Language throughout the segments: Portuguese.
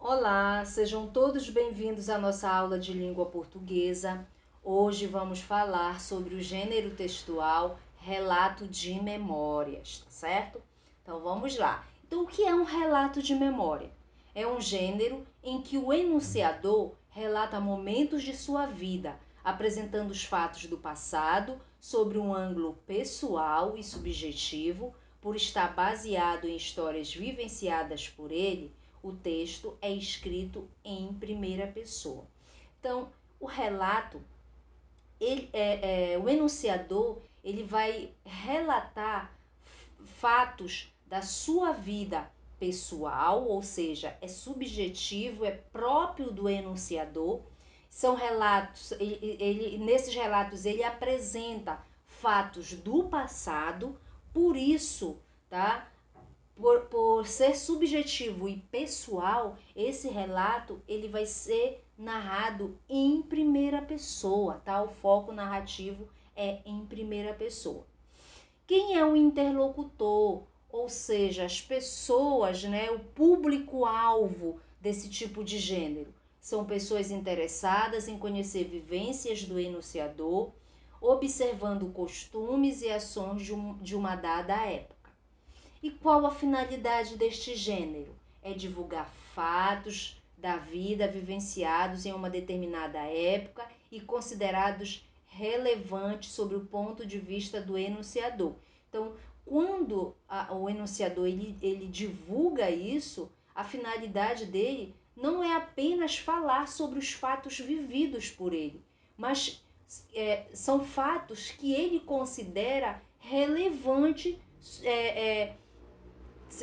Olá, sejam todos bem-vindos à nossa aula de língua portuguesa. Hoje vamos falar sobre o gênero textual relato de memórias, tá certo? Então vamos lá. Então, o que é um relato de memória? É um gênero em que o enunciador relata momentos de sua vida, apresentando os fatos do passado sobre um ângulo pessoal e subjetivo, por estar baseado em histórias vivenciadas por ele. O texto é escrito em primeira pessoa. Então, o relato, o enunciador, ele vai relatar fatos da sua vida pessoal, ou seja, é subjetivo, é próprio do enunciador. São relatos, nesses relatos ele apresenta fatos do passado, por isso, tá? Por ser subjetivo e pessoal, esse relato ele vai ser narrado em primeira pessoa, tá? O foco narrativo é em primeira pessoa. Quem é o interlocutor? Ou seja, as pessoas, né, o público-alvo desse tipo de gênero. São pessoas interessadas em conhecer vivências do enunciador, observando costumes e ações de uma dada época. E qual a finalidade deste gênero? É divulgar fatos da vida vivenciados em uma determinada época e considerados relevantes sobre o ponto de vista do enunciador. Então, quando o enunciador ele divulga isso, a finalidade dele não é apenas falar sobre os fatos vividos por ele, mas são fatos que ele considera relevante,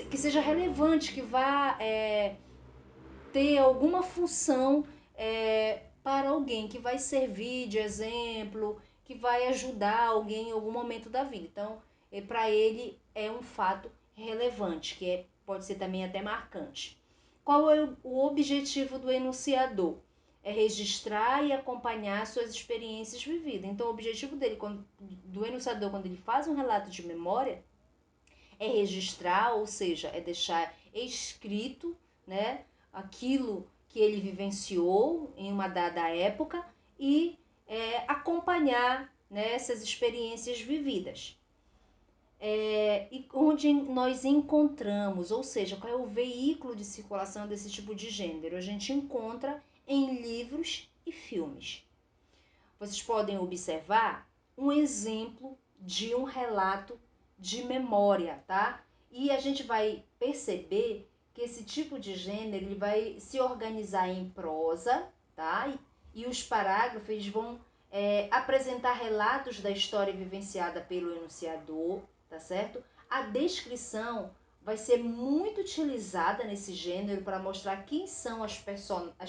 que seja relevante, que vá ter alguma função para alguém, que vai servir de exemplo, que vai ajudar alguém em algum momento da vida. Então, para ele é um fato relevante, que pode ser também até marcante. Qual é o objetivo do enunciador? É registrar e acompanhar suas experiências vividas. Então, o objetivo dele, do enunciador, quando ele faz um relato de memória, é registrar, ou seja, é deixar escrito, né, aquilo que ele vivenciou em uma dada época e acompanhar, né, essas experiências vividas. E onde nós encontramos, ou seja, qual é o veículo de circulação desse tipo de gênero? A gente encontra em livros e filmes. Vocês podem observar um exemplo de um relato de memória, tá? E a gente vai perceber que esse tipo de gênero ele vai se organizar em prosa, tá? E os parágrafos eles vão apresentar relatos da história vivenciada pelo enunciador, tá certo? A descrição vai ser muito utilizada nesse gênero para mostrar quem são as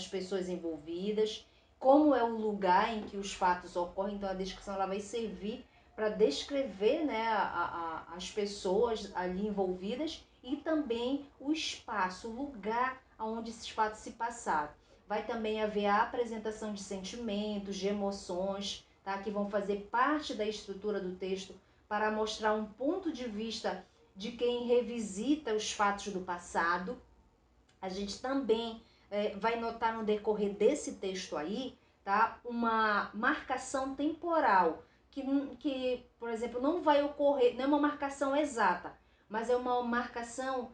pessoas envolvidas, como é o lugar em que os fatos ocorrem. Então a descrição ela vai servir para descrever, né, as pessoas ali envolvidas e também o espaço, o lugar onde esses fatos se passaram. Vai também haver a apresentação de sentimentos, de emoções, tá, que vão fazer parte da estrutura do texto para mostrar um ponto de vista de quem revisita os fatos do passado. A gente também vai notar no decorrer desse texto aí, tá, uma marcação temporal, que, por exemplo, não vai ocorrer, não é uma marcação exata, mas é uma marcação,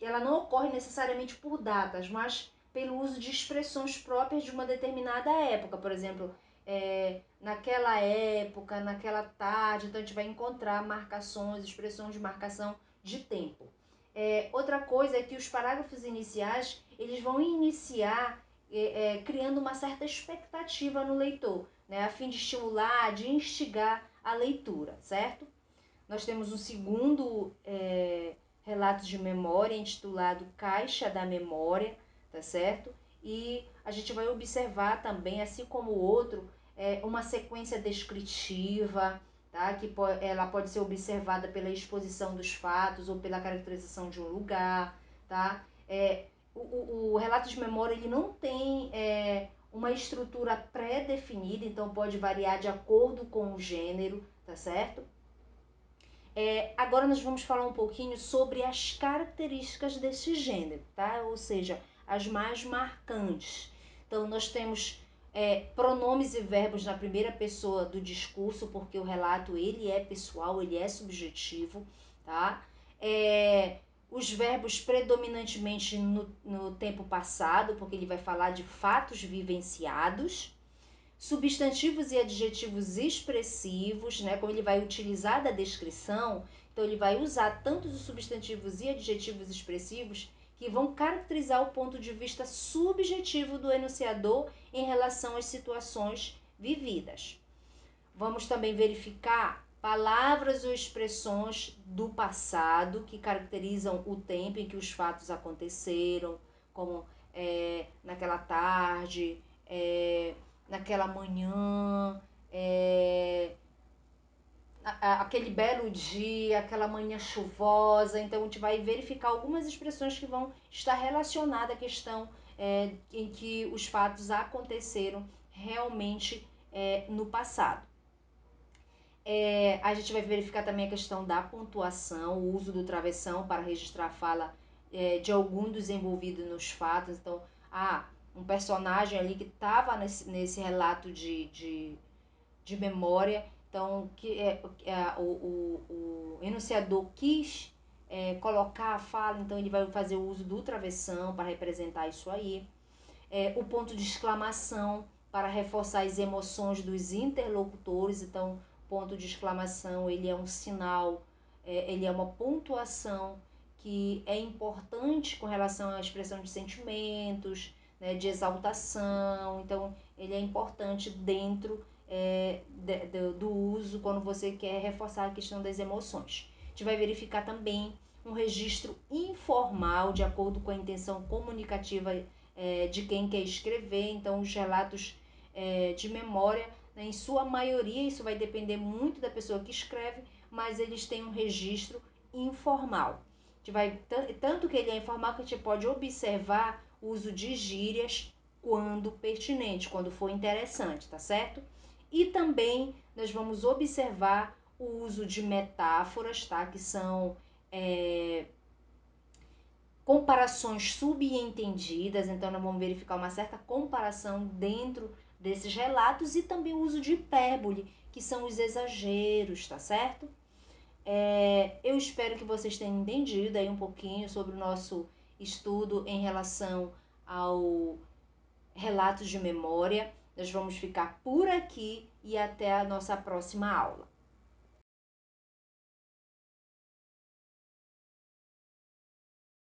ela não ocorre necessariamente por datas, mas pelo uso de expressões próprias de uma determinada época. Por exemplo, naquela época, naquela tarde, então a gente vai encontrar marcações, expressões de marcação de tempo. Outra coisa é que os parágrafos iniciais, eles vão iniciar criando uma certa expectativa no leitor, né, a fim de estimular, de instigar a leitura, certo? Nós temos um segundo relato de memória intitulado Caixa da Memória, tá certo? E a gente vai observar também, assim como o outro, uma sequência descritiva, tá? Que ela pode ser observada pela exposição dos fatos ou pela caracterização de um lugar, tá? O relato de memória ele não tem uma estrutura pré-definida, então pode variar de acordo com o gênero, tá certo? Agora nós vamos falar um pouquinho sobre as características desse gênero, tá? Ou seja, as mais marcantes. Então, nós temos pronomes e verbos na primeira pessoa do discurso, porque o relato ele é pessoal, ele é subjetivo, tá? Os verbos predominantemente no tempo passado, porque ele vai falar de fatos vivenciados. Substantivos e adjetivos expressivos, né? Como ele vai utilizar da descrição, então ele vai usar tanto os substantivos e adjetivos expressivos que vão caracterizar o ponto de vista subjetivo do enunciador em relação às situações vividas. Vamos também verificar palavras ou expressões do passado que caracterizam o tempo em que os fatos aconteceram, como naquela tarde, naquela manhã, aquele belo dia, aquela manhã chuvosa. Então, a gente vai verificar algumas expressões que vão estar relacionadas à questão em que os fatos aconteceram realmente no passado. A gente vai verificar também a questão da pontuação, o uso do travessão para registrar a fala de algum dos envolvidos nos fatos. Então, um personagem ali que estava nesse relato de memória, então o enunciador quis colocar a fala, então ele vai fazer o uso do travessão para representar isso aí. O ponto de exclamação para reforçar as emoções dos interlocutores. Então, ponto de exclamação ele é um sinal, ele é uma pontuação que é importante com relação à expressão de sentimentos, né, de exaltação. Então, ele é importante dentro do uso quando você quer reforçar a questão das emoções. A gente vai verificar também um registro informal de acordo com a intenção comunicativa de quem quer escrever. Então, os relatos de memória, né, em sua maioria, isso vai depender muito da pessoa que escreve, mas eles têm um registro informal. Tanto que ele é informal que a gente pode observar o uso de gírias quando pertinente, quando for interessante, tá certo? E também nós vamos observar o uso de metáforas, tá? Que são comparações subentendidas. Então, nós vamos verificar uma certa comparação dentro desses relatos e também o uso de hipérbole, que são os exageros, tá certo? Eu espero que vocês tenham entendido aí um pouquinho sobre o nosso estudo em relação ao relatos de memória. Nós vamos ficar por aqui e até a nossa próxima aula.